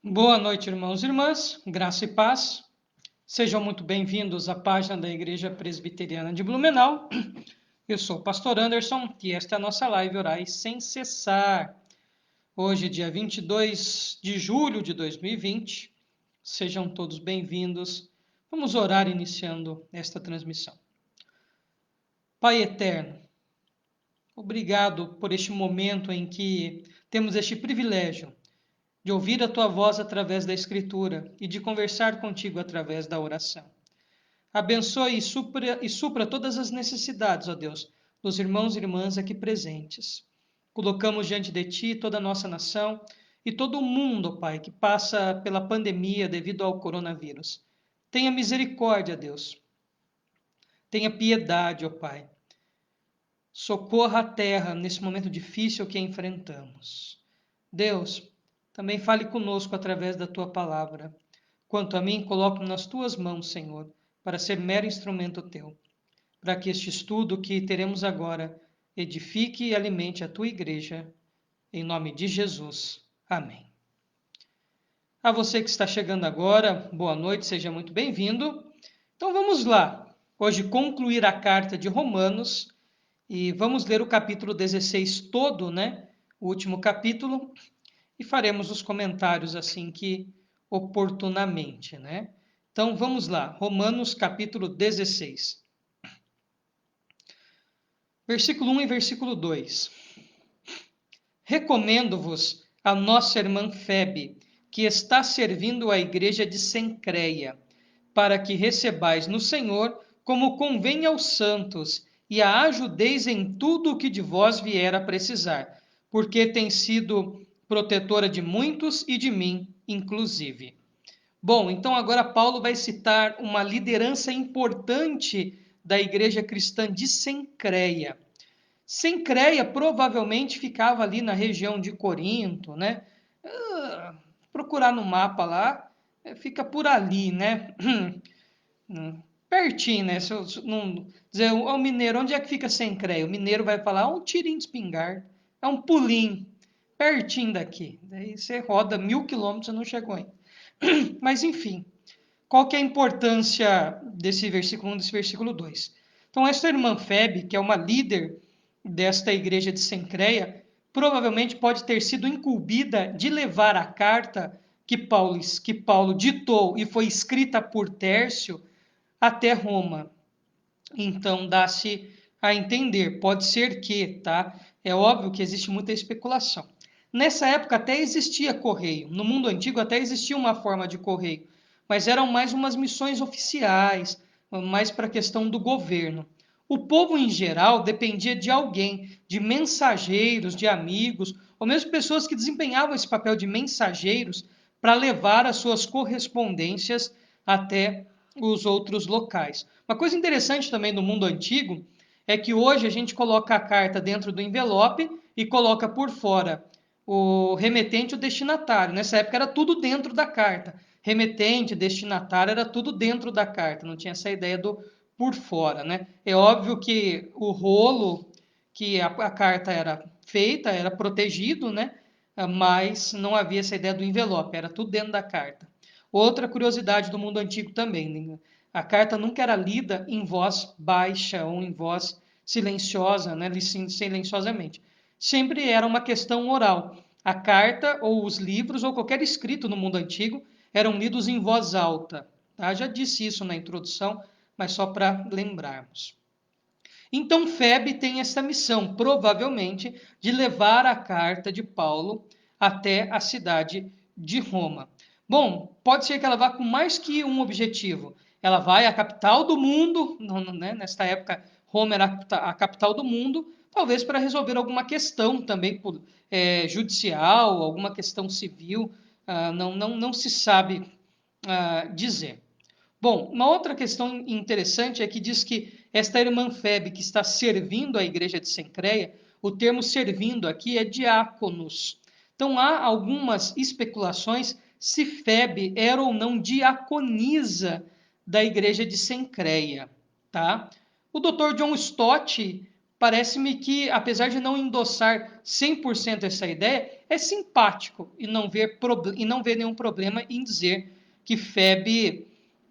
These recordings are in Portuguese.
Boa noite, irmãos e irmãs, graça e paz. Sejam muito bem-vindos à página da Igreja Presbiteriana de Blumenau. Eu sou o pastor Anderson e esta é a nossa live Orai Sem Cessar. Hoje, dia 22 de julho de 2020. Sejam todos bem-vindos. Vamos orar iniciando esta transmissão. Pai eterno, obrigado por este momento em que temos este privilégio de ouvir a tua voz através da Escritura e de conversar contigo através da oração. Abençoe e supra todas as necessidades, ó Deus, dos irmãos e irmãs aqui presentes. Colocamos diante de Ti toda a nossa nação e todo o mundo, ó Pai, que passa pela pandemia devido ao coronavírus. Tenha misericórdia, Deus. Tenha piedade, ó Pai. Socorra a terra nesse momento difícil que enfrentamos. Deus, também fale conosco através da Tua palavra. Quanto a mim, coloco nas Tuas mãos, Senhor, para ser mero instrumento Teu, para que este estudo que teremos agora edifique e alimente a Tua igreja, em nome de Jesus. Amém. A você que está chegando agora, boa noite, seja muito bem-vindo. Então vamos lá, hoje concluir a carta de Romanos e vamos ler o capítulo 16 todo, né? O último capítulo, e faremos os comentários assim que oportunamente, né? Então vamos lá, Romanos capítulo 16. Versículo 1 e versículo 2. Recomendo-vos a nossa irmã Febe, que está servindo a igreja de Cencreia, para que recebais no Senhor como convém aos santos, e a ajudeis em tudo o que de vós vier a precisar, porque tem sido protetora de muitos e de mim, inclusive. Bom, então agora Paulo vai citar uma liderança importante da igreja cristã de Cencreia. Cencreia provavelmente ficava ali na região de Corinto, né? Procurar no mapa lá, fica por ali, né? Pertinho, né? Se eu não dizer o mineiro, onde é que fica Cencreia? O mineiro vai falar, um tirinho de espingarda, é um pulinho, pertinho daqui. Daí você roda 1.000 quilômetros e não chegou ainda. Mas enfim, qual que é a importância desse versículo 1, desse versículo 2? Então, esta irmã Febe, que é uma líder desta igreja de Cencreia, provavelmente pode ter sido incumbida de levar a carta que Paulo ditou e foi escrita por Tércio até Roma. Então, dá-se a entender, pode ser que, tá? É óbvio que existe muita especulação. Nessa época até existia correio, no mundo antigo até existia uma forma de correio, mas eram mais umas missões oficiais, mais para a questão do governo. O povo em geral dependia de alguém, de mensageiros, de amigos, ou mesmo pessoas que desempenhavam esse papel de mensageiros para levar as suas correspondências até os outros locais. Uma coisa interessante também do mundo antigo é que hoje a gente coloca a carta dentro do envelope e coloca por fora o remetente e o destinatário. Nessa época era tudo dentro da carta. Remetente, destinatário, era tudo dentro da carta. Não tinha essa ideia do por fora, né? É óbvio que o rolo que a carta era feita era protegido, né? Mas não havia essa ideia do envelope, era tudo dentro da carta. Outra curiosidade do mundo antigo também, né? A carta nunca era lida em voz baixa ou em voz silenciosa, né? Silenciosamente. Sempre era uma questão oral. A carta ou os livros ou qualquer escrito no mundo antigo eram lidos em voz alta. Tá? Já disse isso na introdução, mas só para lembrarmos. Então, Febe tem essa missão, provavelmente, de levar a carta de Paulo até a cidade de Roma. Bom, pode ser que ela vá com mais que um objetivo. Ela vai à capital do mundo, né? Nesta época, Roma era a capital do mundo, talvez para resolver alguma questão também judicial, alguma questão civil, não se sabe dizer. Bom, uma outra questão interessante é que diz que esta irmã Febe que está servindo a igreja de Cencreia, o termo servindo aqui é diáconos. Então há algumas especulações se Febe era ou não diaconisa da igreja de Cencreia, tá? O Dr. John Stott parece-me que, apesar de não endossar 100% essa ideia, é simpático e não vê nenhum problema em dizer que Febe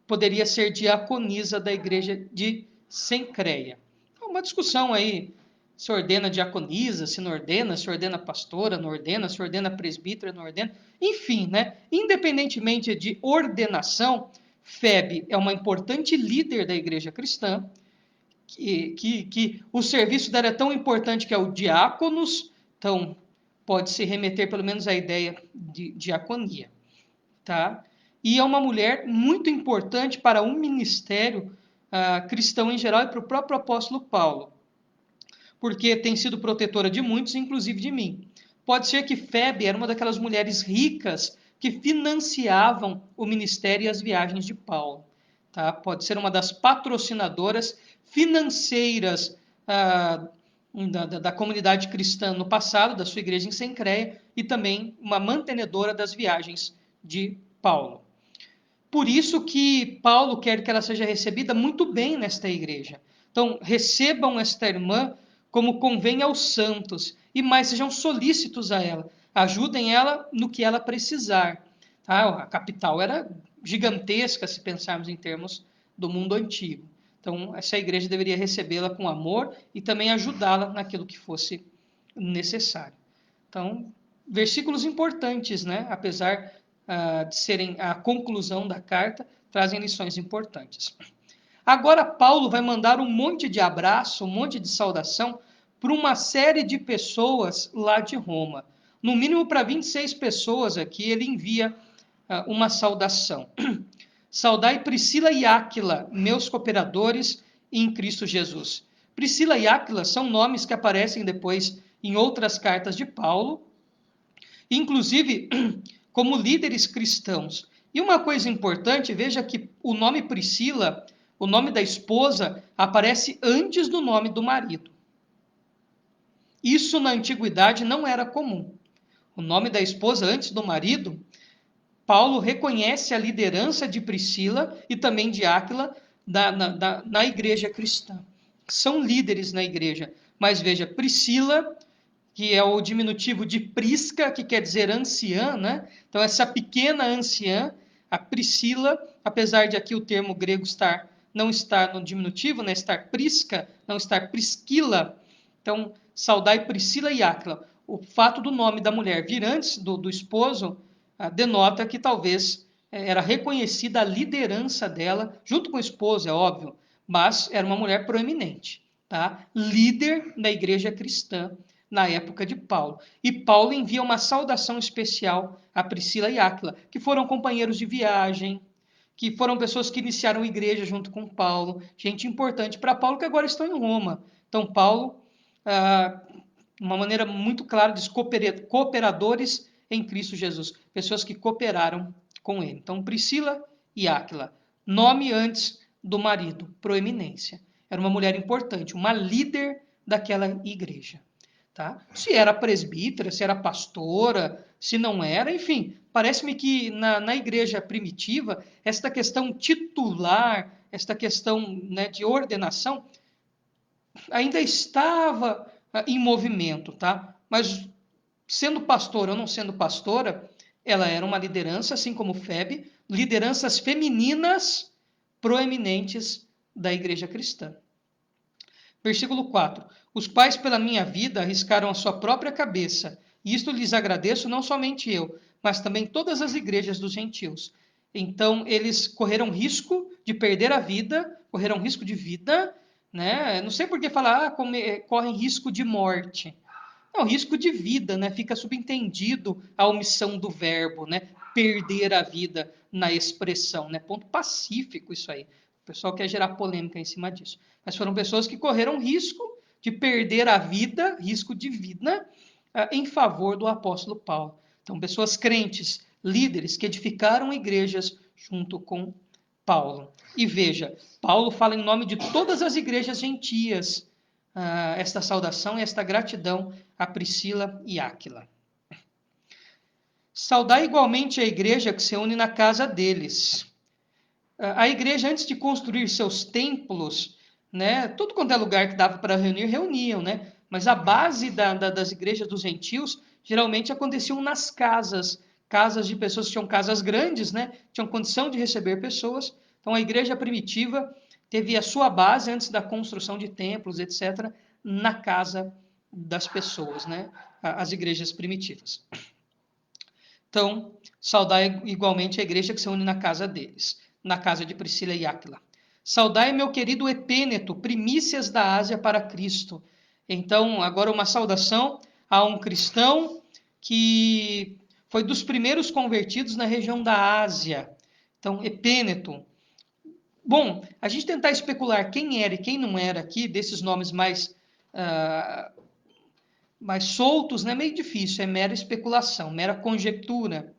poderia ser diaconisa da igreja de Cencreia. É uma discussão aí, se ordena diaconisa, se ordena pastora, não ordena, se ordena presbítera, não ordena. Enfim, né? Independentemente de ordenação, Febe é uma importante líder da igreja cristã, que o serviço dela é tão importante que é o diáconos, então pode-se remeter pelo menos à ideia de diaconia. Tá? E é uma mulher muito importante para o ministério cristão em geral e para o próprio apóstolo Paulo, porque tem sido protetora de muitos, inclusive de mim. Pode ser que Febe era uma daquelas mulheres ricas que financiavam o ministério e as viagens de Paulo. Tá? Pode ser uma das patrocinadoras financeiras da comunidade cristã no passado, da sua igreja em Cencreia, e também uma mantenedora das viagens de Paulo. Por isso que Paulo quer que ela seja recebida muito bem nesta igreja. Então, recebam esta irmã como convém aos santos, e mais, sejam solícitos a ela, ajudem ela no que ela precisar. Tá? A capital era gigantesca, se pensarmos em termos do mundo antigo. Então, essa igreja deveria recebê-la com amor e também ajudá-la naquilo que fosse necessário. Então, versículos importantes, né? Apesar de serem a conclusão da carta, trazem lições importantes. Agora, Paulo vai mandar um monte de abraço, um monte de saudação para uma série de pessoas lá de Roma. No mínimo para 26 pessoas aqui, ele envia uma saudação. Saudai Priscila e Áquila, meus cooperadores em Cristo Jesus. Priscila e Áquila são nomes que aparecem depois em outras cartas de Paulo, inclusive como líderes cristãos. E uma coisa importante, veja que o nome Priscila, o nome da esposa, aparece antes do nome do marido. Isso na antiguidade não era comum. O nome da esposa antes do marido, Paulo reconhece a liderança de Priscila e também de Áquila na igreja cristã. São líderes na igreja. Mas veja, Priscila, que é o diminutivo de Prisca, que quer dizer anciã, né? Então, essa pequena anciã, a Priscila, apesar de aqui o termo grego não estar no diminutivo, né? Estar Prisca, não estar Prisquila. Então, saudai Priscila e Áquila. O fato do nome da mulher vir antes do esposo denota que talvez era reconhecida a liderança dela, junto com o esposo, é óbvio, mas era uma mulher proeminente, tá? Líder da igreja cristã na época de Paulo. E Paulo envia uma saudação especial a Priscila e Áquila, que foram companheiros de viagem, que foram pessoas que iniciaram a igreja junto com Paulo, gente importante para Paulo que agora estão em Roma. Então, Paulo, uma maneira muito clara, diz cooperadores em Cristo Jesus, pessoas que cooperaram com ele. Então, Priscila e Áquila, nome antes do marido, proeminência. Era uma mulher importante, uma líder daquela igreja. Tá? Se era presbítera, se era pastora, se não era, enfim, parece-me que na igreja primitiva, esta questão titular, esta questão, né, de ordenação, ainda estava em movimento, tá? Mas sendo pastora ou não sendo pastora, ela era uma liderança, assim como Febe, lideranças femininas proeminentes da igreja cristã. Versículo 4. Os quais pela minha vida arriscaram a sua própria cabeça, e isto lhes agradeço não somente eu, mas também todas as igrejas dos gentios. Então, eles correram risco de perder a vida, correram risco de vida, né? Não sei por que falar, correm risco de morte. Não, risco de vida, né? Fica subentendido a omissão do verbo, né? Perder a vida na expressão, né? Ponto pacífico isso aí. O pessoal quer gerar polêmica em cima disso. Mas foram pessoas que correram risco de perder a vida, risco de vida, em favor do apóstolo Paulo. Então, pessoas crentes, líderes que edificaram igrejas junto com Paulo. E veja, Paulo fala em nome de todas as igrejas gentias esta saudação e esta gratidão a Priscila e Áquila. Saudai igualmente a igreja que se une na casa deles. A igreja, antes de construir seus templos, né? Tudo quanto é lugar que dava para reunir, reuniam, né? Mas a base das igrejas dos gentios geralmente aconteciam nas casas, casas de pessoas que tinham casas grandes, né? Tinham condição de receber pessoas. Então a igreja primitiva teve a sua base antes da construção de templos, etc., na casa das pessoas, né? As igrejas primitivas. Então, saudai igualmente a igreja que se une na casa deles, na casa de Priscila e Áquila. Saudai meu querido Epêneto, primícias da Ásia para Cristo. Então, agora uma saudação a um cristão que foi dos primeiros convertidos na região da Ásia. Então, Epêneto. Bom, a gente tentar especular quem era e quem não era aqui, desses nomes mais soltos, não é meio difícil, é mera especulação, mera conjectura.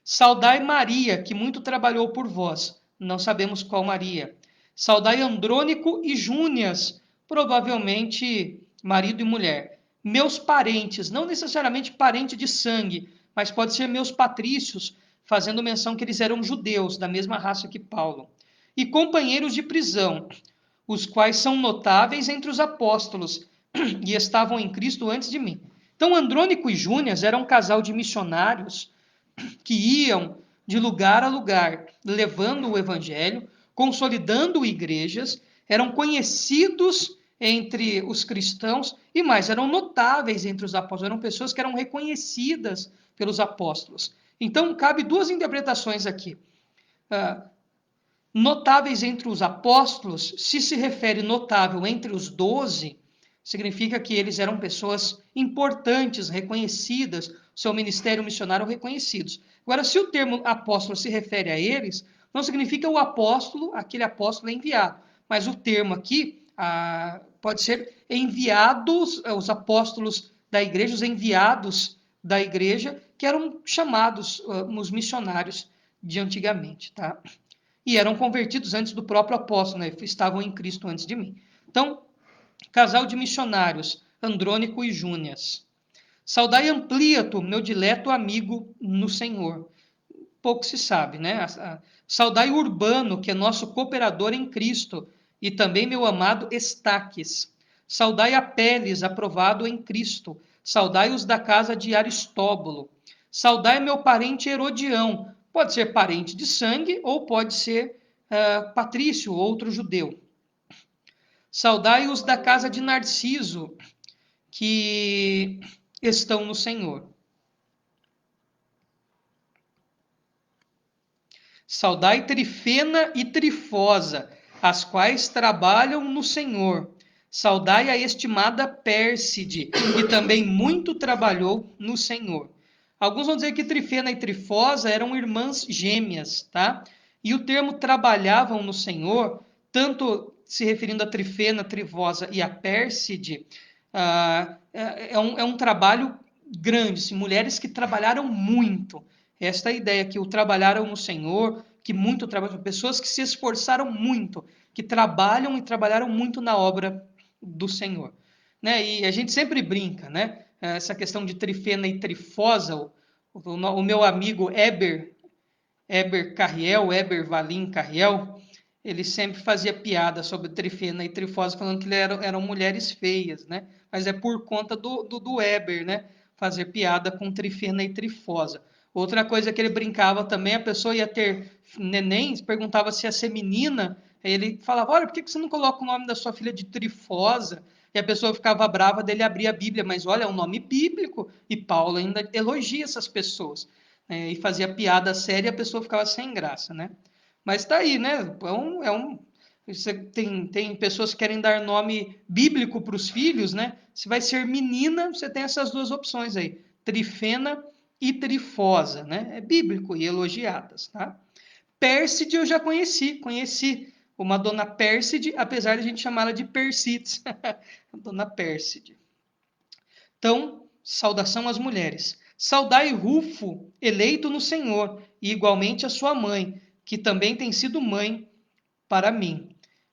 Saudai Maria, que muito trabalhou por vós. Não sabemos qual Maria. Saudai Andrônico e Júnias, provavelmente marido e mulher. Meus parentes, não necessariamente parente de sangue, mas pode ser meus patrícios, fazendo menção que eles eram judeus, da mesma raça que Paulo. E companheiros de prisão, os quais são notáveis entre os apóstolos e estavam em Cristo antes de mim. Então, Andrônico e Júnias eram um casal de missionários que iam de lugar a lugar, levando o evangelho, consolidando igrejas, eram conhecidos entre os cristãos e mais, eram notáveis entre os apóstolos, eram pessoas que eram reconhecidas pelos apóstolos. Então, cabe duas interpretações aqui. Notáveis entre os apóstolos, se refere notável entre os 12, significa que eles eram pessoas importantes, reconhecidas, seu ministério missionário reconhecidos. Agora, se o termo apóstolo se refere a eles, não significa o apóstolo, aquele apóstolo enviado, mas o termo aqui pode ser enviados, os apóstolos da igreja, os enviados da igreja, que eram chamados os missionários de antigamente, tá? E eram convertidos antes do próprio apóstolo, né? Estavam em Cristo antes de mim. Então, casal de missionários, Andrônico e Júnias. Saudai Ampliato, meu dileto amigo no Senhor. Pouco se sabe, né? Saudai Urbano, que é nosso cooperador em Cristo, e também meu amado Estaques. Saudai Apeles, aprovado em Cristo. Saudai os da casa de Aristóbulo. Saudai meu parente Herodião. Pode ser parente de sangue ou pode ser patrício, outro judeu. Saudai os da casa de Narciso, que estão no Senhor. Saudai Trifena e Trifosa, as quais trabalham no Senhor. Saudai a estimada Pérside, que também muito trabalhou no Senhor. Alguns vão dizer que Trifena e Trifosa eram irmãs gêmeas, tá? E o termo trabalhavam no Senhor, tanto se referindo a Trifena, Trifosa e a Pérside, é um trabalho grande, assim, mulheres que trabalharam muito. Esta é a ideia, que o trabalharam no Senhor, que muito trabalham, pessoas que se esforçaram muito, que trabalham e trabalharam muito na obra do Senhor. Né? E a gente sempre brinca, né? Essa questão de Trifena e Trifosa, o meu amigo Eber Carriel, Eber Valim Carriel, ele sempre fazia piada sobre Trifena e Trifosa, falando que eram mulheres feias, né? Mas é por conta do Eber, né? Fazer piada com Trifena e Trifosa. Outra coisa que ele brincava também, a pessoa ia ter neném, perguntava se ia ser menina, aí ele falava, olha, por que você não coloca o nome da sua filha de Trifosa? E a pessoa ficava brava dele abrir a Bíblia, mas olha, é um nome bíblico, e Paulo ainda elogia essas pessoas. E fazia piada séria e a pessoa ficava sem graça, né? Mas tá aí, né? Você tem pessoas que querem dar nome bíblico para os filhos, né? Se vai ser menina, você tem essas duas opções aí, Trifena e Trifosa, né? É bíblico e elogiadas, tá? Pérside eu já conheci uma dona Pérside, apesar de a gente chamá-la de Persites, dona Pérside. Então, saudação às mulheres. Saudai Rufo, eleito no Senhor, e igualmente a sua mãe, que também tem sido mãe para mim.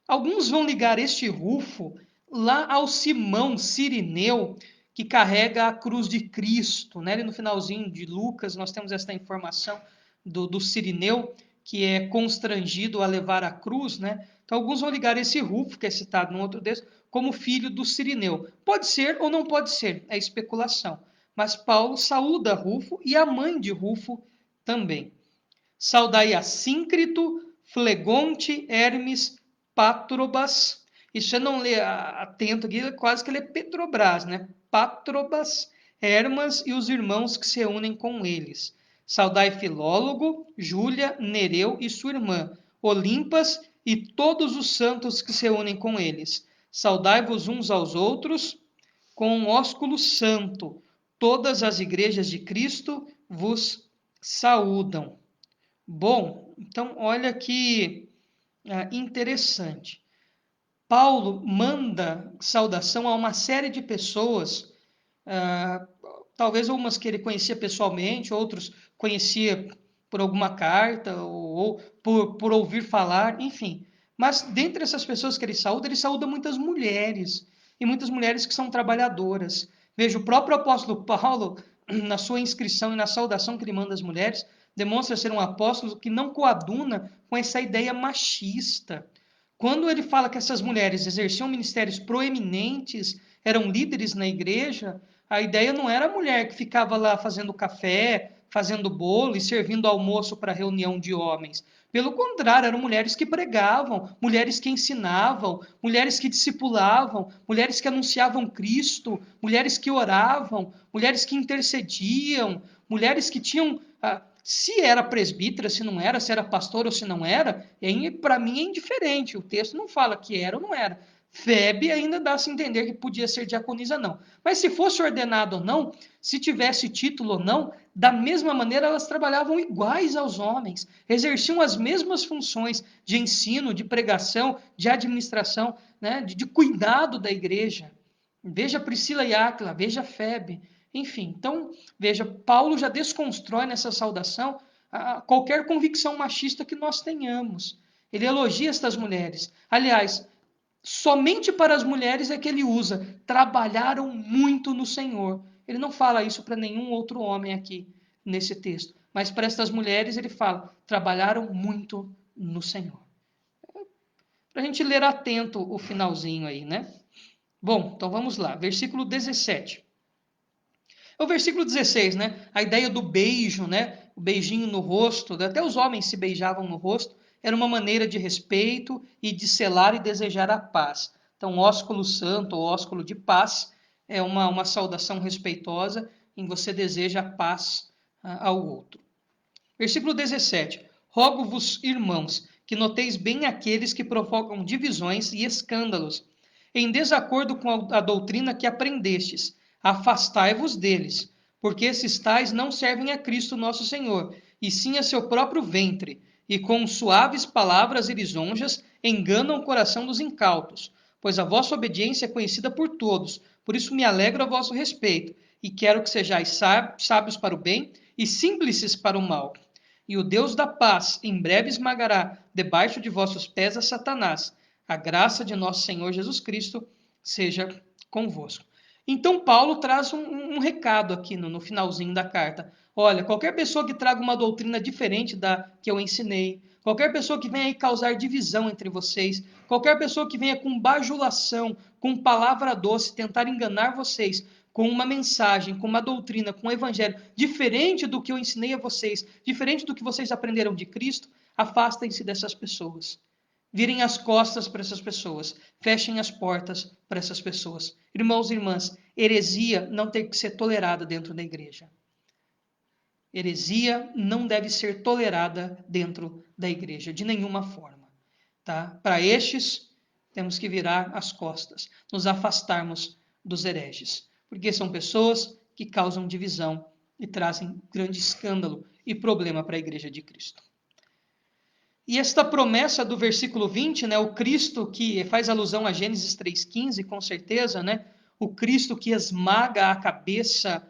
Alguns vão ligar este Rufo lá ao Simão Cirineu, que carrega a cruz de Cristo. Né? Ali no finalzinho de Lucas, nós temos esta informação do Cirineu, que é constrangido a levar a cruz. Né? Então, Então, alguns vão ligar esse Rufo, que é citado num outro texto, como filho do Cirineu. Pode ser ou não pode ser, é especulação. Mas Paulo saúda Rufo e a mãe de Rufo também. Saudai Assíncrito, Flegonte, Hermes, Patrobas. E se você não lê atento aqui, quase que ele é Petrobras, né? Patrobas, Hermas e os irmãos que se unem com eles. Saudai Filólogo, Júlia, Nereu e sua irmã, Olimpas e todos os santos que se unem com eles. Saudai-vos uns aos outros com um ósculo santo. Todas as igrejas de Cristo vos saúdam. Bom, então olha que interessante. Paulo manda saudação a uma série de pessoas, talvez umas que ele conhecia pessoalmente, outros conhecia por alguma carta ou por ouvir falar, enfim. Mas dentre essas pessoas que ele saúda muitas mulheres, e muitas mulheres que são trabalhadoras. Veja, o próprio apóstolo Paulo, na sua inscrição e na saudação que ele manda às mulheres, demonstra ser um apóstolo que não coaduna com essa ideia machista. Quando ele fala que essas mulheres exerciam ministérios proeminentes, eram líderes na igreja, a ideia não era a mulher que ficava lá fazendo café, fazendo bolo e servindo almoço para reunião de homens. Pelo contrário, eram mulheres que pregavam, mulheres que ensinavam, mulheres que discipulavam, mulheres que anunciavam Cristo, mulheres que oravam, mulheres que intercediam, mulheres que tinham se era presbítera, se não era, se era pastor ou se não era, para mim é indiferente. O texto não fala que era ou não era. Febe ainda dá-se a entender que podia ser diaconisa, não. Mas se fosse ordenado ou não, se tivesse título ou não, da mesma maneira elas trabalhavam iguais aos homens, exerciam as mesmas funções de ensino, de pregação, de administração, né, de cuidado da igreja. Veja Priscila e Áquila, veja Febe. Enfim, então, veja, Paulo já desconstrói nessa saudação qualquer convicção machista que nós tenhamos. Ele elogia estas mulheres. Aliás, somente para as mulheres é que ele usa, trabalharam muito no Senhor. Ele não fala isso para nenhum outro homem aqui nesse texto. Mas para estas mulheres ele fala, trabalharam muito no Senhor. Para a gente ler atento o finalzinho aí, né? Bom, então vamos lá. Versículo 17. É o versículo 16, né? A ideia do beijo, né? O beijinho no rosto, até os homens se beijavam no rosto, era uma maneira de respeito e de selar e desejar a paz. Então, ósculo santo ou ósculo de paz é uma saudação respeitosa em que você deseja a paz ao outro. Versículo 17. Rogo-vos, irmãos, que noteis bem aqueles que provocam divisões e escândalos, em desacordo com a doutrina que aprendestes. Afastai-vos deles, porque esses tais não servem a Cristo nosso Senhor, e sim a seu próprio ventre, e com suaves palavras e lisonjas enganam o coração dos incautos. Pois a vossa obediência é conhecida por todos, por isso me alegro a vosso respeito, e quero que sejais sábios para o bem e simples para o mal. E o Deus da paz em breve esmagará debaixo de vossos pés a Satanás. A graça de nosso Senhor Jesus Cristo seja convosco. Então, Paulo traz um recado aqui no finalzinho da carta. Olha, qualquer pessoa que traga uma doutrina diferente da que eu ensinei, qualquer pessoa que venha aí causar divisão entre vocês, qualquer pessoa que venha com bajulação, com palavra doce, tentar enganar vocês, com uma mensagem, com uma doutrina, com um evangelho diferente do que eu ensinei a vocês, diferente do que vocês aprenderam de Cristo, afastem-se dessas pessoas. Virem as costas para essas pessoas, fechem as portas para essas pessoas. Irmãos e irmãs, heresia não tem que ser tolerada dentro da igreja. Heresia não deve ser tolerada dentro da igreja, de nenhuma forma. Tá? Para estes, temos que virar as costas, nos afastarmos dos hereges, porque são pessoas que causam divisão e trazem grande escândalo e problema para a igreja de Cristo. E esta promessa do versículo 20, né, o Cristo que faz alusão a Gênesis 3,15, com certeza, né, o Cristo que esmaga a cabeça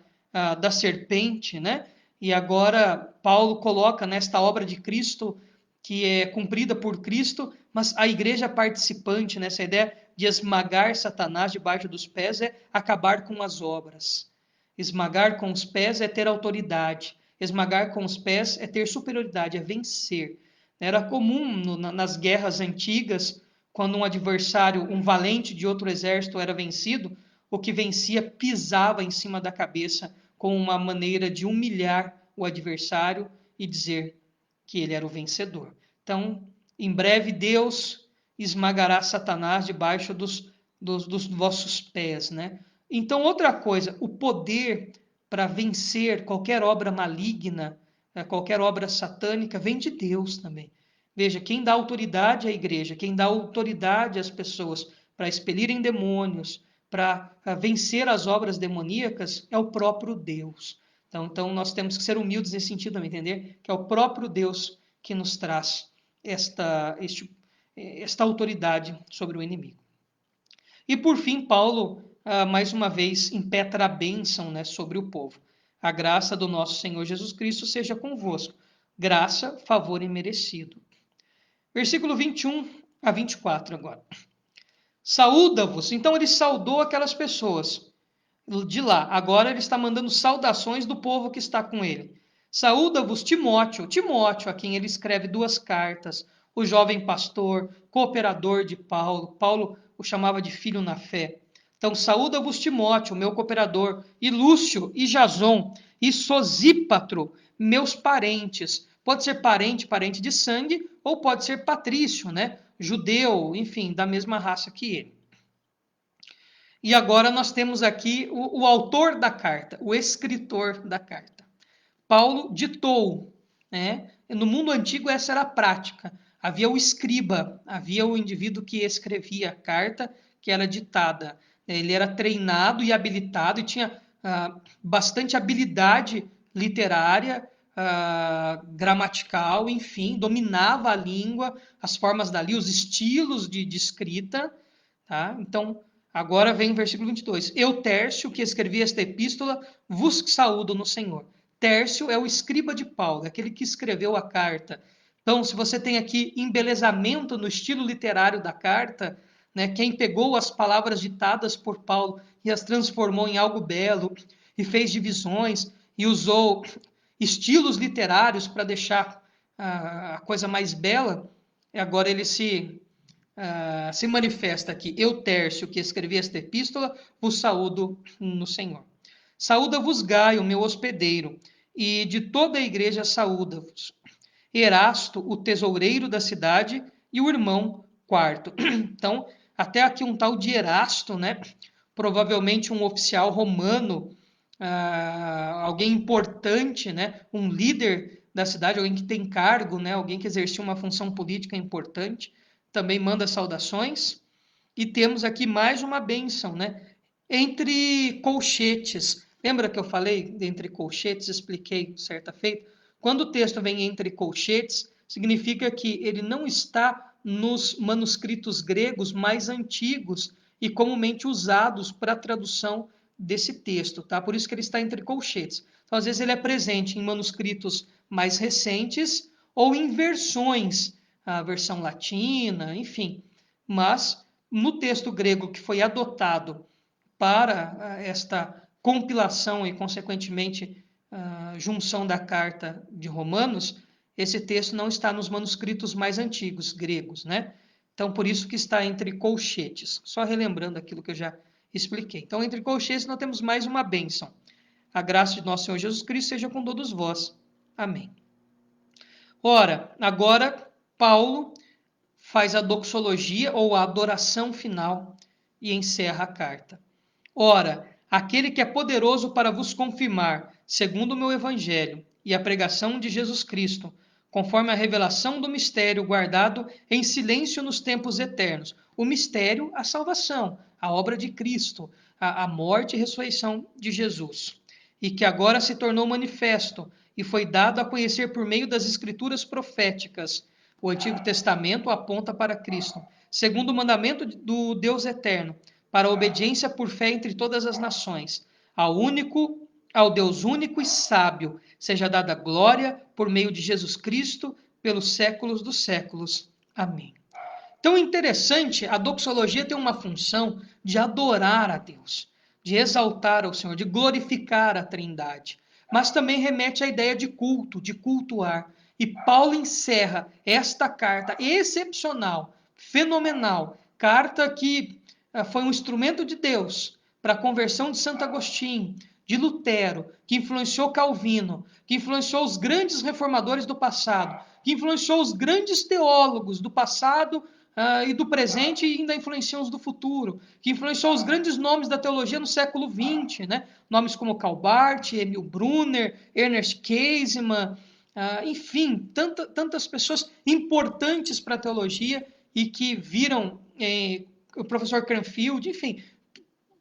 da serpente, né, e agora Paulo coloca nesta obra de Cristo, que é cumprida por Cristo, mas a igreja participante nessa ideia de esmagar Satanás debaixo dos pés é acabar com as obras. Esmagar com os pés é ter autoridade. Esmagar com os pés é ter superioridade, é vencer. Era comum nas guerras antigas, quando um adversário, um valente de outro exército era vencido, o que vencia pisava em cima da cabeça como uma maneira de humilhar o adversário e dizer que ele era o vencedor. Então, em breve, Deus esmagará Satanás debaixo dos vossos pés, né? Então, outra coisa, o poder para vencer qualquer obra maligna, qualquer obra satânica, vem de Deus também. Veja, quem dá autoridade à igreja, quem dá autoridade às pessoas para expelirem demônios, para vencer as obras demoníacas, é o próprio Deus. Então, nós temos que ser humildes nesse sentido também, entender que é o próprio Deus que nos traz esta autoridade sobre o inimigo. E por fim, Paulo, mais uma vez, impetra a bênção, né, sobre o povo. A graça do nosso Senhor Jesus Cristo seja convosco. Graça, favor imerecido. Versículo 21 a 24 agora. Saúda-vos. Então ele saudou aquelas pessoas de lá. Agora ele está mandando saudações do povo que está com ele. Saúda-vos Timóteo. Timóteo, a quem ele escreve 2 cartas. O jovem pastor, cooperador de Paulo. Paulo o chamava de filho na fé. Então, saúda-vos Timóteo, meu cooperador, e Lúcio, e Jason, e Sosípatro, meus parentes. Pode ser parente de sangue, ou pode ser patrício, né? Judeu, enfim, da mesma raça que ele. E agora nós temos aqui o autor da carta, o escritor da carta. Paulo ditou, né? No mundo antigo essa era a prática. Havia o escriba, havia o indivíduo que escrevia a carta, que era ditada. Ele era treinado e habilitado e tinha bastante habilidade literária, gramatical, enfim, dominava a língua, as formas dali, os estilos de escrita. Tá? Então, agora vem o versículo 22. Eu, Tércio, que escrevi esta epístola, vos saúdo no Senhor. Tércio é o escriba de Paulo, aquele que escreveu a carta. Então, se você tem aqui embelezamento no estilo literário da carta, né, quem pegou as palavras ditadas por Paulo e as transformou em algo belo, e fez divisões, e usou estilos literários para deixar a coisa mais bela, agora ele se manifesta aqui. Eu, Tércio, que escrevi esta epístola, vos saúdo no Senhor. Saúda-vos Gaio, meu hospedeiro, e de toda a igreja saúda-vos. Erasto, o tesoureiro da cidade, e o irmão Quarto. Então, até aqui um tal de Erasto, né? Provavelmente um oficial romano, alguém importante, né? Um líder da cidade, alguém que tem cargo, né? Alguém que exercia uma função política importante, também manda saudações. E temos aqui mais uma bênção, né? Entre colchetes. Lembra que eu falei entre colchetes? Expliquei certa feita. Quando o texto vem entre colchetes, significa que ele não está nos manuscritos gregos mais antigos e comumente usados para a tradução desse texto, tá? Por isso que ele está entre colchetes. Então, às vezes ele é presente em manuscritos mais recentes ou em versões, a versão latina, enfim. Mas no texto grego que foi adotado para esta compilação e, consequentemente, junção da carta de Romanos, esse texto não está nos manuscritos mais antigos gregos, né? Então, por isso que está entre colchetes. Só relembrando aquilo que eu já expliquei. Então, entre colchetes, nós temos mais uma bênção. A graça de nosso Senhor Jesus Cristo seja com todos vós. Amém. Ora, agora, Paulo faz a doxologia ou a adoração final e encerra a carta. Ora, aquele que é poderoso para vos confirmar, segundo o meu evangelho e a pregação de Jesus Cristo, conforme a revelação do mistério guardado em silêncio nos tempos eternos. O mistério, a salvação, a obra de Cristo, a morte e ressurreição de Jesus. E que agora se tornou manifesto e foi dado a conhecer por meio das escrituras proféticas. O Antigo Testamento aponta para Cristo, segundo o mandamento do Deus eterno, para a obediência por fé entre todas as nações. Ao Deus único e sábio, seja dada glória por meio de Jesus Cristo, pelos séculos dos séculos. Amém. Então, interessante, a doxologia tem uma função de adorar a Deus, de exaltar ao Senhor, de glorificar a Trindade, mas também remete à ideia de culto, de cultuar. E Paulo encerra esta carta excepcional, fenomenal. Carta que foi um instrumento de Deus para a conversão de Santo Agostinho, de Lutero, que influenciou Calvino, que influenciou os grandes reformadores do passado, que influenciou os grandes teólogos do passado e do presente e ainda influenciam os do futuro, que influenciou os grandes nomes da teologia no século XX, né? Nomes como Karl Barth, Emil Brunner, Ernest Käsemann, enfim, tantas pessoas importantes para a teologia e que viram o professor Cranfield, enfim,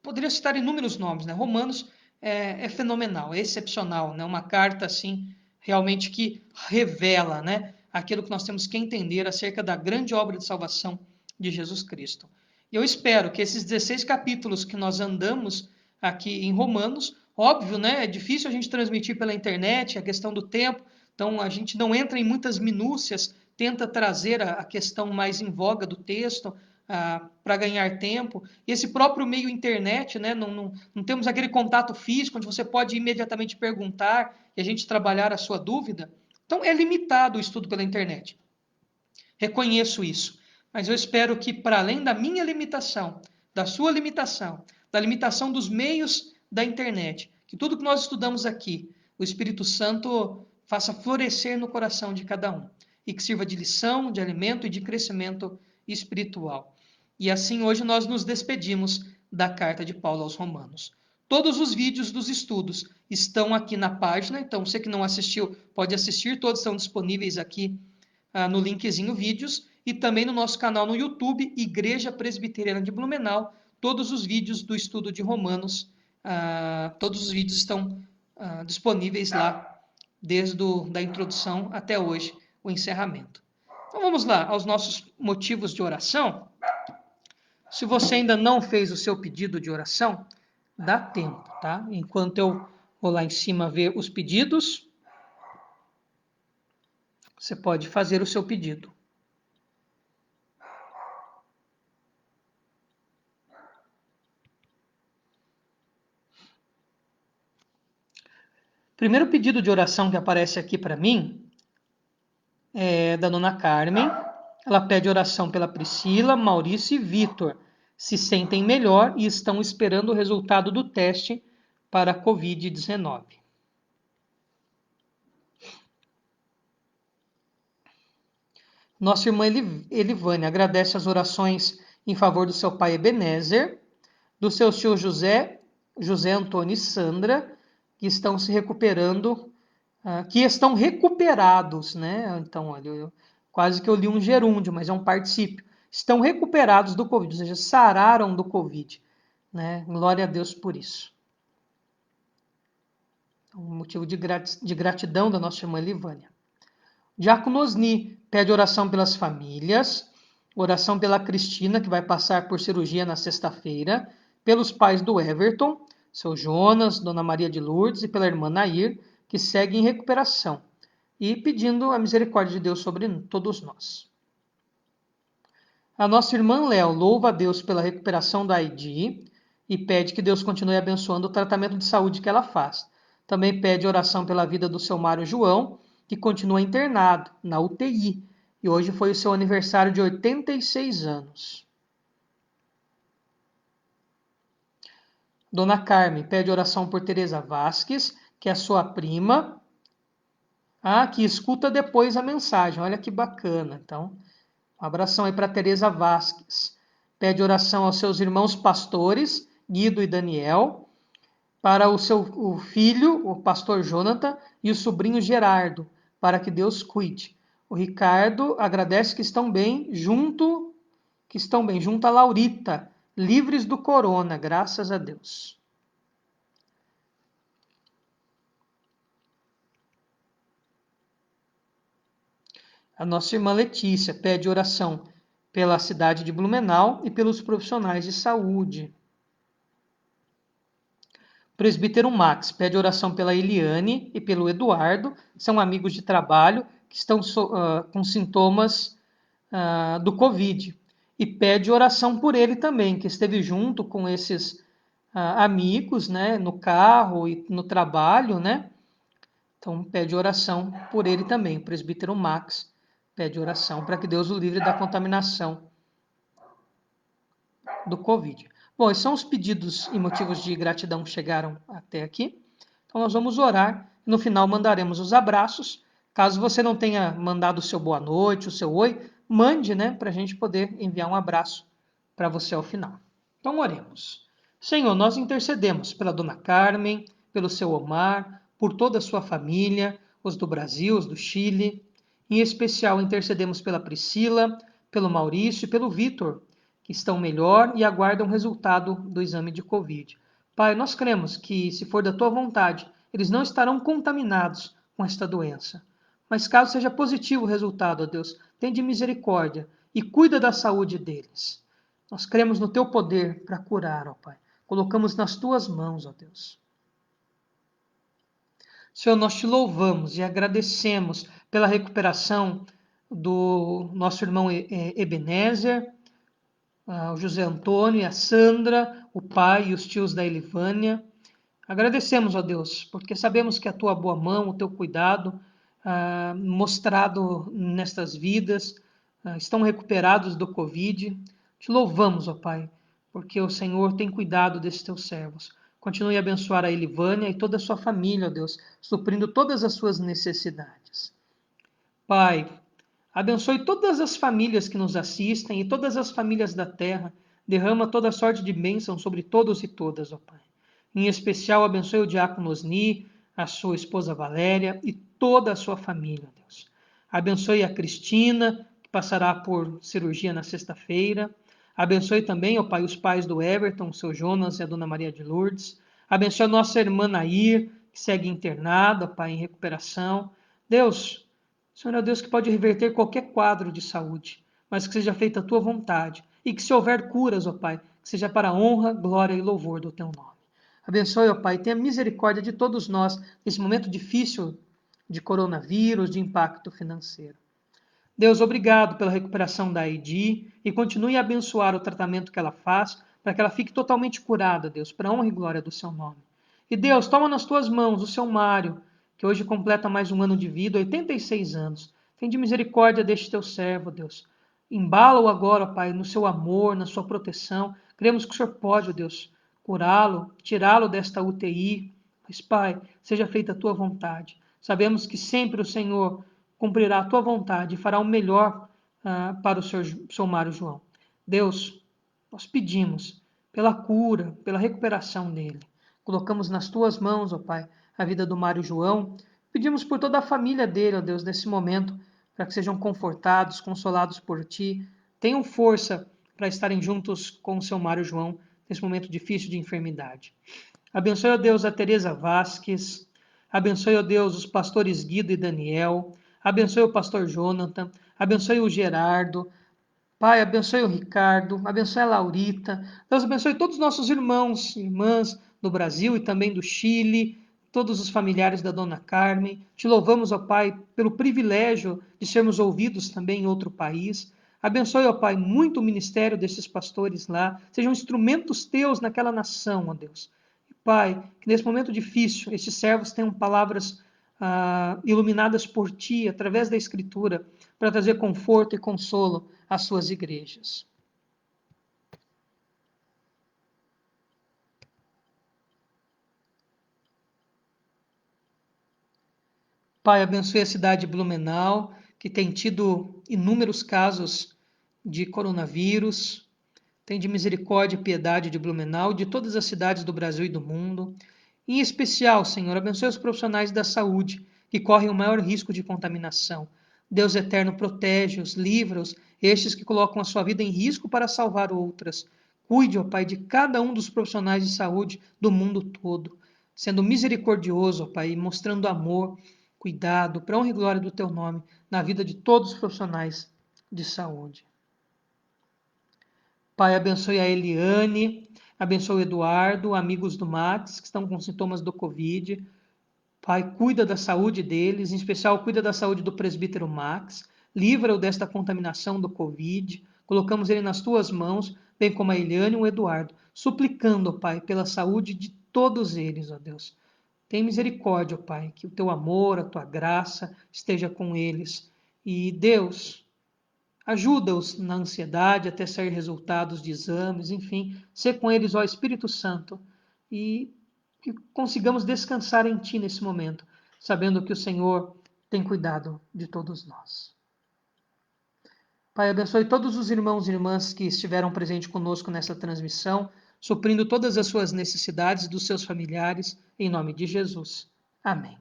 poderia citar inúmeros nomes, né? Romanos é fenomenal, é excepcional, né? Uma carta assim realmente que revela, né, aquilo que nós temos que entender acerca da grande obra de salvação de Jesus Cristo. E eu espero que esses 16 capítulos que nós andamos aqui em Romanos, óbvio, né, é difícil a gente transmitir pela internet, a questão do tempo, então a gente não entra em muitas minúcias, tenta trazer a questão mais em voga do texto, para ganhar tempo. E esse próprio meio internet, né, não temos aquele contato físico onde você pode imediatamente perguntar e a gente trabalhar a sua dúvida. Então é limitado o estudo pela internet. Reconheço isso. Mas eu espero que, para além da minha limitação, da sua limitação, da limitação dos meios da internet, que tudo que nós estudamos aqui, o Espírito Santo faça florescer no coração de cada um e que sirva de lição, de alimento e de crescimento espiritual. E assim hoje nós nos despedimos da carta de Paulo aos Romanos. Todos os vídeos dos estudos estão aqui na página, então você que não assistiu pode assistir, todos estão disponíveis aqui no linkzinho vídeos e também no nosso canal no YouTube, Igreja Presbiteriana de Blumenau, todos os vídeos do estudo de Romanos, todos os vídeos estão disponíveis lá, desde da introdução até hoje, o encerramento. Então vamos lá aos nossos motivos de oração. Se você ainda não fez o seu pedido de oração, dá tempo, tá? Enquanto eu vou lá em cima ver os pedidos, você pode fazer o seu pedido. Primeiro pedido de oração que aparece aqui para mim é da dona Carmen. Ela pede oração pela Priscila, Maurício e Vitor. Se sentem melhor e estão esperando o resultado do teste para a Covid-19. Nossa irmã Elivânia agradece as orações em favor do seu pai Ebenezer, do seu tio José Antônio e Sandra, que estão se recuperando, que estão recuperados, né? Então, olha, quase que eu li um gerúndio, mas é um particípio. Estão recuperados do Covid, ou seja, sararam do Covid, né? Glória a Deus por isso. Um motivo de gratidão da nossa irmã Elivânia. Diácono Osni pede oração pelas famílias, oração pela Cristina, que vai passar por cirurgia na sexta-feira, pelos pais do Everton, seu Jonas, Dona Maria de Lourdes, e pela irmã Nair, que segue em recuperação, e pedindo a misericórdia de Deus sobre todos nós. A nossa irmã Léo louva a Deus pela recuperação da Aidi e pede que Deus continue abençoando o tratamento de saúde que ela faz. Também pede oração pela vida do seu Mário João, que continua internado na UTI, e hoje foi o seu aniversário de 86 anos. Dona Carmen pede oração por Teresa Vasques, que é sua prima, que escuta depois a mensagem. Olha que bacana. Então, um abração aí para Teresa Vasques. Pede oração aos seus irmãos pastores, Guido e Daniel, para o filho, o pastor Jonathan, e o sobrinho Gerardo, para que Deus cuide. O Ricardo agradece que estão bem junto a Laurita, livres do corona, graças a Deus. A nossa irmã Letícia pede oração pela cidade de Blumenau e pelos profissionais de saúde. O presbítero Max pede oração pela Eliane e pelo Eduardo, são amigos de trabalho que estão com sintomas do Covid. E pede oração por ele também, que esteve junto com esses amigos, né, no carro e no trabalho, né? Então pede oração por ele também. O presbítero Max pede oração para que Deus o livre da contaminação do Covid. Bom, esses são os pedidos e motivos de gratidão que chegaram até aqui. Então nós vamos orar. No final mandaremos os abraços. Caso você não tenha mandado o seu boa noite, o seu oi, mande, né, para a gente poder enviar um abraço para você ao final. Então oremos. Senhor, nós intercedemos pela Dona Carmen, pelo seu Omar, por toda a sua família, os do Brasil, os do Chile. Em especial, intercedemos pela Priscila, pelo Maurício e pelo Vitor, que estão melhor e aguardam o resultado do exame de Covid. Pai, nós cremos que, se for da tua vontade, eles não estarão contaminados com esta doença. Mas caso seja positivo o resultado, ó Deus, tem de misericórdia e cuida da saúde deles. Nós cremos no teu poder para curar, ó Pai. Colocamos nas tuas mãos, ó Deus. Senhor, nós te louvamos e agradecemos pela recuperação do nosso irmão Ebenezer, o José Antônio e a Sandra, o pai e os tios da Elivânia. Agradecemos, ó Deus, porque sabemos que a tua boa mão, o teu cuidado mostrado nestas vidas, estão recuperados do Covid. Te louvamos, ó Pai, porque o Senhor tem cuidado desses teus servos. Continue a abençoar a Elivânia e toda a sua família, ó Deus, suprindo todas as suas necessidades. Pai, abençoe todas as famílias que nos assistem e todas as famílias da terra. Derrama toda sorte de bênção sobre todos e todas, ó Pai. Em especial, abençoe o diácono Osni, a sua esposa Valéria e toda a sua família, Deus. Abençoe a Cristina, que passará por cirurgia na sexta-feira. Abençoe também, ó Pai, os pais do Everton, o seu Jonas e a dona Maria de Lourdes. Abençoe a nossa irmã Nair, que segue internada, Pai, em recuperação. Deus, o Senhor é o Deus que pode reverter qualquer quadro de saúde, mas que seja feita a tua vontade. E que se houver curas, ó Pai, que seja para a honra, glória e louvor do teu nome. Abençoe, ó Pai, tenha misericórdia de todos nós nesse momento difícil de coronavírus, de impacto financeiro. Deus, obrigado pela recuperação da Aidi e continue a abençoar o tratamento que ela faz para que ela fique totalmente curada, Deus, para a honra e glória do seu nome. E Deus, toma nas tuas mãos o seu Mário, que hoje completa mais um ano de vida, 86 anos. Tem de misericórdia deste teu servo, Deus. Embala-o agora, Pai, no seu amor, na sua proteção. Cremos que o Senhor pode, Deus, curá-lo, tirá-lo desta UTI. Mas, Pai, seja feita a tua vontade. Sabemos que sempre o Senhor cumprirá a tua vontade e fará o melhor para o seu Mário João. Deus, nós pedimos pela cura, pela recuperação dele. Colocamos nas tuas mãos, ó Pai, a vida do Mário João. Pedimos por toda a família dele, ó Deus, nesse momento, para que sejam confortados, consolados por ti. Tenham força para estarem juntos com o seu Mário João nesse momento difícil de enfermidade. Abençoe, ó Deus, a Teresa Vasques. Abençoe, ó Deus, os pastores Guido e Daniel. Abençoe o pastor Jonathan. Abençoe o Gerardo. Pai, abençoe o Ricardo. Abençoe a Laurita. Deus abençoe todos os nossos irmãos e irmãs do Brasil e também do Chile, todos os familiares da Dona Carmen. Te louvamos, ó Pai, pelo privilégio de sermos ouvidos também em outro país. Abençoe, ó Pai, muito o ministério desses pastores lá. Sejam instrumentos teus naquela nação, ó Deus. Pai, que nesse momento difícil, estes servos tenham palavras iluminadas por Ti, através da Escritura, para trazer conforto e consolo às suas igrejas. Pai, abençoe a cidade de Blumenau, que tem tido inúmeros casos de coronavírus. Tem de misericórdia e piedade de Blumenau, de todas as cidades do Brasil e do mundo. Em especial, Senhor, abençoe os profissionais da saúde, que correm o maior risco de contaminação. Deus eterno, protege-os, livra-os, estes que colocam a sua vida em risco para salvar outras. Cuide, ó Pai, de cada um dos profissionais de saúde do mundo todo, sendo misericordioso, ó Pai, e mostrando amor, cuidado, para a honra e glória do Teu nome, na vida de todos os profissionais de saúde. Pai, abençoe a Eliane, abençoe o Eduardo, amigos do Max, que estão com sintomas do Covid. Pai, cuida da saúde deles, em especial cuida da saúde do presbítero Max. Livra-o desta contaminação do Covid. Colocamos ele nas tuas mãos, bem como a Eliane e o Eduardo, suplicando, Pai, pela saúde de todos eles, ó Deus. Tem misericórdia, ó Pai, que o teu amor, a tua graça esteja com eles. E Deus, Ajuda-os na ansiedade até sair resultados de exames, enfim, ser com eles, ó Espírito Santo, e que consigamos descansar em Ti nesse momento, sabendo que o Senhor tem cuidado de todos nós. Pai, abençoe todos os irmãos e irmãs que estiveram presentes conosco nessa transmissão, suprindo todas as suas necessidades dos seus familiares, em nome de Jesus. Amém.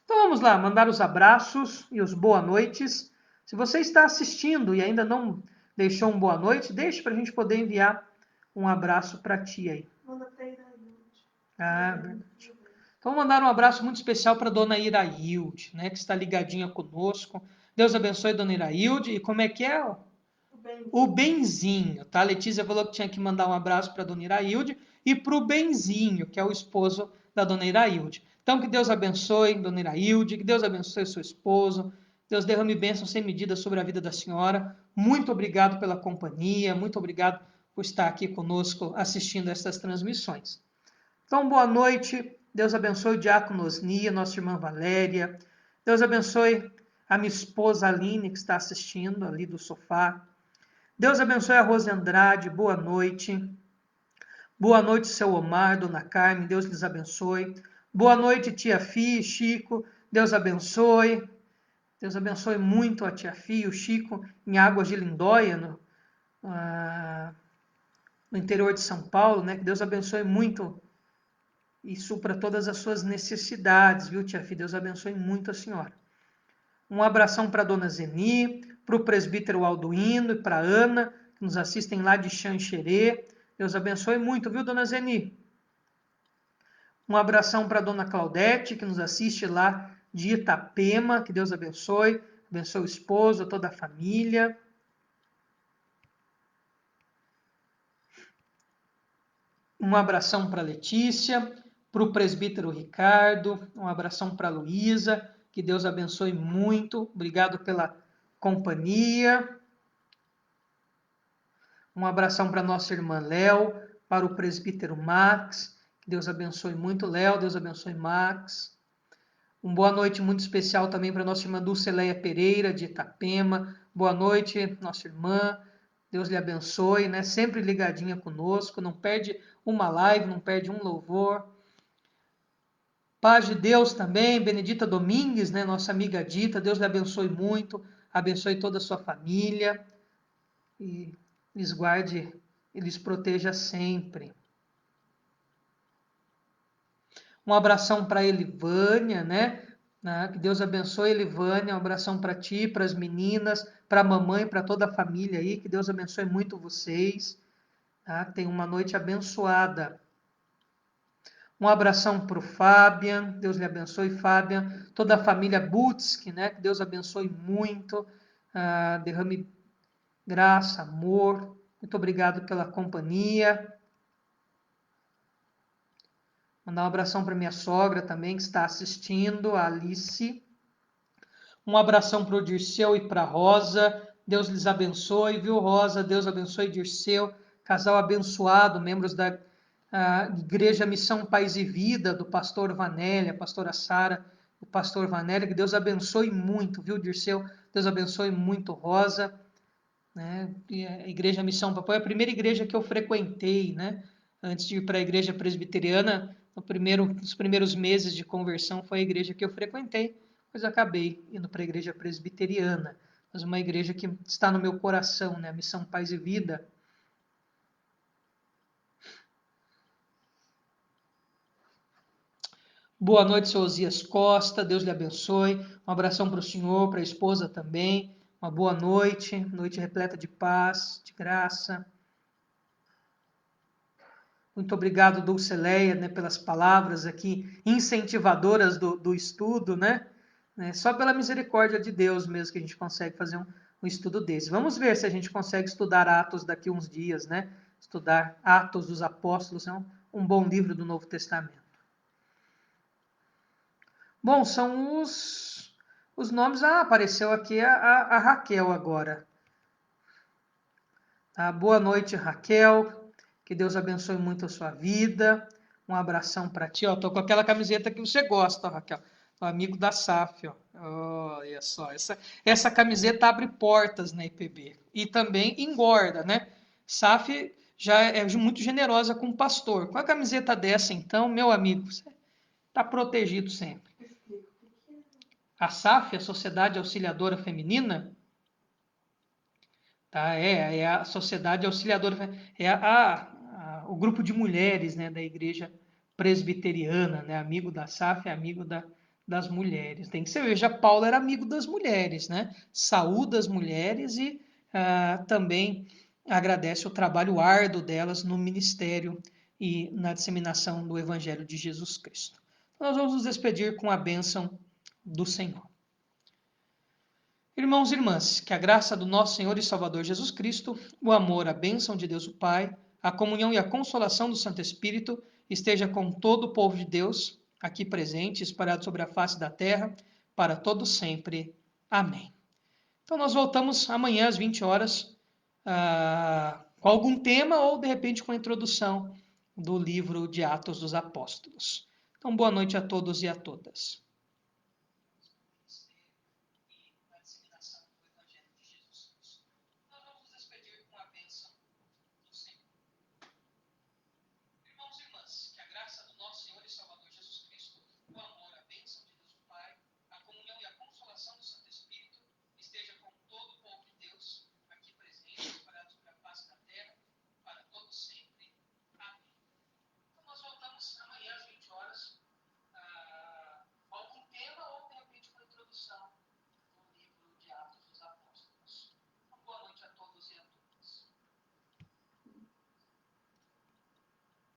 Então vamos lá, mandar os abraços e os boa noites. Se você está assistindo e ainda não deixou um boa noite, deixe para a gente poder enviar um abraço para ti aí. Manda para Irailde. Verdade. Então, vou mandar um abraço muito especial para a dona Irailde, né, que está ligadinha conosco. Deus abençoe, dona Irailde. E como é que é? O Benzinho, tá? A Letícia falou que tinha que mandar um abraço para a dona Irailde e para o Benzinho, que é o esposo da dona Irailde. Então, que Deus abençoe, dona Irailde, que Deus abençoe seu esposo, Deus derrame bênçãos sem medida sobre a vida da senhora. Muito obrigado pela companhia, muito obrigado por estar aqui conosco assistindo essas transmissões. Então, boa noite, Deus abençoe o diácono Osnia, nossa irmã Valéria, Deus abençoe a minha esposa Aline, que está assistindo ali do sofá. Deus abençoe a Rose Andrade, boa noite. Boa noite, seu Omar, dona Carmen, Deus lhes abençoe. Boa noite, tia Fi, Chico, Deus abençoe. Deus abençoe muito a tia Fi e o Chico em Águas de Lindóia, no interior de São Paulo, né? Que Deus abençoe muito e supra todas as suas necessidades, viu, tia Fi? Deus abençoe muito a senhora. Um abração para a dona Zeni, para o presbítero Alduíno e para a Ana, que nos assistem lá de Xanxerê. Deus abençoe muito, viu, dona Zeni? Um abração para a dona Claudete, que nos assiste lá de Itapema. Que Deus abençoe. Abençoe o esposo, toda a família. Um abração para a Letícia, para o presbítero Ricardo. Um abração para a Luísa. Que Deus abençoe muito. Obrigado pela companhia. Um abração para nossa irmã Léo, para o presbítero Max. Que Deus abençoe muito, Léo. Deus abençoe, Max. Uma boa noite muito especial também para nossa irmã Dulceleia Pereira, de Itapema. Boa noite, nossa irmã. Deus lhe abençoe, né? Sempre ligadinha conosco. Não perde uma live, não perde um louvor. Paz de Deus também, Benedita Domingues, né? Nossa amiga Dita. Deus lhe abençoe muito. Abençoe toda a sua família. E lhes guarde e lhes proteja sempre. Um abração para Elivânia, né? Que Deus abençoe, Elivânia. Um abração para ti, para as meninas, para a mamãe, para toda a família aí. Que Deus abençoe muito vocês. Tá? Tenha uma noite abençoada. Um abração para o Fabian. Deus lhe abençoe, Fabian. Toda a família Butzki, né? Que Deus abençoe muito. Derrame graça, amor. Muito obrigado pela companhia. Mandar um abração para minha sogra também, que está assistindo, a Alice. Um abração para o Dirceu e para a Rosa. Deus lhes abençoe, viu, Rosa? Deus abençoe, Dirceu. Casal abençoado, membros da Igreja Missão Paz e Vida, do pastor Vanélia, a pastora Sara, o pastor Vanélia. Que Deus abençoe muito, viu, Dirceu? Deus abençoe muito, Rosa. Né? E a Igreja Missão Papai é a primeira igreja que eu frequentei, né? Antes de ir para a igreja presbiteriana, nos primeiros meses de conversão foi a igreja que eu frequentei, pois acabei indo para a igreja presbiteriana, mas uma igreja que está no meu coração, né? A Missão Paz e Vida. Boa noite, seu Osias Costa, Deus lhe abençoe. Um abração para o senhor, para a esposa também. Uma boa noite, noite repleta de paz, de graça. Muito obrigado, Dulceleia, né, pelas palavras aqui incentivadoras do estudo, né? Só pela misericórdia de Deus mesmo que a gente consegue fazer um estudo desse. Vamos ver se a gente consegue estudar Atos daqui uns dias, né? Estudar Atos dos Apóstolos, é um bom livro do Novo Testamento. Bom, são os nomes. Apareceu aqui a Raquel agora. Boa noite, Raquel. Que Deus abençoe muito a sua vida. Um abração para ti. Estou com aquela camiseta que você gosta, Raquel. O amigo da SAF, ó. Olha só, essa camiseta abre portas na IPB. E também engorda, né? SAF já é muito generosa com o pastor. Com a camiseta dessa, então, meu amigo, você está protegido sempre. A SAF, a Sociedade Auxiliadora Feminina, tá? É a Sociedade Auxiliadora, é o grupo de mulheres, né, da Igreja Presbiteriana, né? Amigo da SAF é amigo das mulheres. Tem que ser, veja, Paulo era amigo das mulheres, né? Saúda as mulheres e também agradece o trabalho árduo delas no ministério e na disseminação do Evangelho de Jesus Cristo. Nós vamos nos despedir com a bênção do Senhor. Irmãos e irmãs, que a graça do nosso Senhor e Salvador Jesus Cristo, o amor, a bênção de Deus o Pai, a comunhão e a consolação do Santo Espírito esteja com todo o povo de Deus, aqui presente, espalhado sobre a face da terra, para todos sempre. Amém. Então nós voltamos amanhã às 20 horas com algum tema ou de repente com a introdução do livro de Atos dos Apóstolos. Então boa noite a todos e a todas.